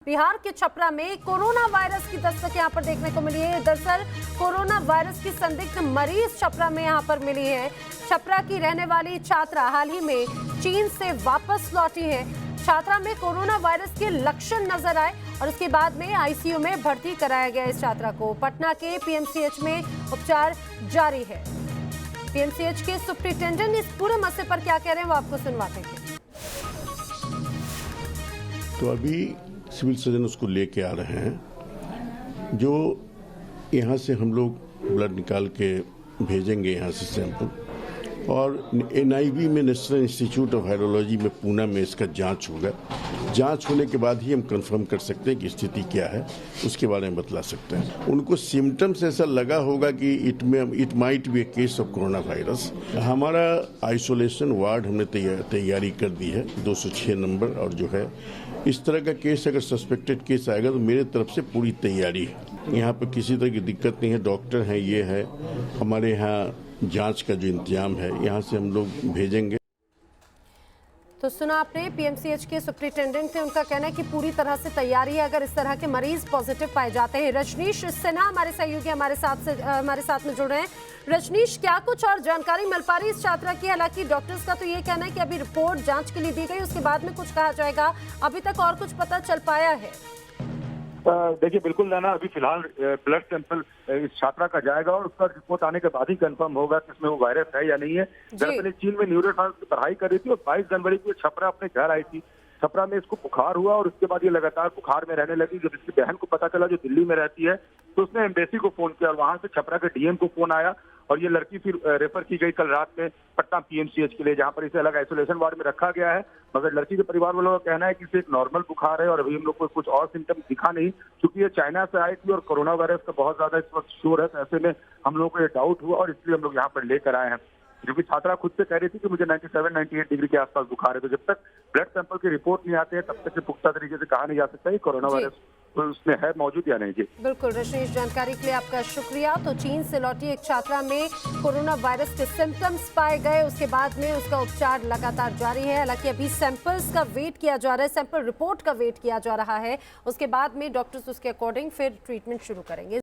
बिहार के छपरा में corona virus की दस्तक यहां पर देखने को मिली है। दरअसल कोरोना वायरस की संदिग्ध मरीज छपरा में यहां पर मिली है। छपरा की रहने वाली छात्रा हाल ही में चीन से वापस लौटी है। छात्रा में कोरोना वायरस के लक्षण नजर आए और उसके बाद में आईसीयू में भर्ती कराया गया इस छात्रा को। पटना के पीएमसीएच में उपचार जारी है। पीएमसीएच के सुप्रिंटेंडेंट इस पूरे मसले पर क्या कह रहे हैं वो आपको सुनवाते हैं। तो अभी सिविल सर्जन उसको लेके आ रहे हैं, जो यहाँ से हम लोग ब्लड निकाल के भेजेंगे यहाँ से सैंपल, और एनआईवी में नेशनल इंस्टीट्यूट ऑफ वायरोलॉजी में पूना में इसका जांच होगा। जांच होने के बाद ही हम कंफर्म कर सकते हैं कि स्थिति क्या है, उसके बारे में बतला सकते हैं। उनको सिम्टम्स ऐसा लगा होगा कि it might be A case of corona virus. हमारा आइसोलेशन वार्ड हमने तैयारी कर दी है 206 नंबर, और जो है इस तरह का केस अगर सस्पेक्टेड केस आएगा तो मेरे तरफ से पूरी तैयारी है। यहाँ पर किसी तरह की दिक्कत नहीं है, डॉक्टर हैं, ये है हमारे यहाँ जांच का जो इंतजाम है, यहाँ से हम लोग भेजेंगे। तो सुना आपने, पीएमसीएच के सुप्रिंटेंडेंट थे, उनका कहना है कि पूरी तरह से तैयारी है अगर इस तरह के मरीज पॉजिटिव पाए जाते हैं। रजनीश सिन्हा हमारे सहयोगी हमारे साथ में जुड़ रहे हैं। रजनीश, क्या कुछ और जानकारी मिल पा रही है इस छात्रा की? हालांकि डॉक्टर्स का तो ये कहना है कि अभी रिपोर्ट जांच के लिए दी गई, उसके बाद में कुछ कहा जाएगा। अभी तक और कुछ पता चल पाया है? देखिए, बिल्कुल नाना, अभी फिलहाल ब्लड सैंपल इस छात्रा का जाएगा और उसका रिपोर्ट आने के बाद ही कंफर्म होगा कि इसमें वो वायरस है या नहीं है। दरअसल चीन में न्यूरोसाइंस की पढ़ाई कर रही थी और 22 जनवरी को छपरा अपने घर आई थी। छपरा में इसको बुखार हुआ और उसके बाद ये लगातार बुखार में रहने लगी। जब इसकी बहन को पता चला, जो दिल्ली में रहती है, तो उसने एम्बेसी को फोन किया और वहां से छपरा के डीएम को फोन आया और ये लड़की फिर रेफर की गई कल रात में पटना पीएमसीएच के लिए, जहां पर इसे अलग आइसोलेशन वार्ड में रखा गया है। मगर लड़की के परिवार वालों का कहना है कि इसे एक नॉर्मल बुखार है और अभी हम लोग को कुछ और सिम्टम दिखा नहीं, क्योंकि ये चाइना से आई थी और कोरोना वायरस का बहुत ज्यादा इस वक्त शोर है। तो ऐसे में हम लोगों को ये डाउट हुआ और इसलिए हम लोग यहाँ पर लेकर आए हैं, क्योंकि छात्रा खुद से कह रही थी कि मुझे 97-98 डिग्री के आसपास बुखार है। तो जब तक ब्लड सैंपल की रिपोर्ट नहीं आते हैं तब तक पुख्ता तरीके से कहा नहीं जा सकता कि कोरोना वायरस तो उसमें है मौजूद या नहीं। जी बिल्कुल रजनीश, जानकारी के लिए आपका शुक्रिया। तो चीन से लौटी एक छात्रा में कोरोना वायरस के सिम्टम्स पाए गए, उसके बाद में उसका उपचार लगातार जारी है। हालांकि अभी सैंपल्स का वेट किया जा रहा है, सैंपल रिपोर्ट का वेट किया जा रहा है। उसके बाद में डॉक्टर्स उसके अकॉर्डिंग फिर ट्रीटमेंट शुरू करेंगे।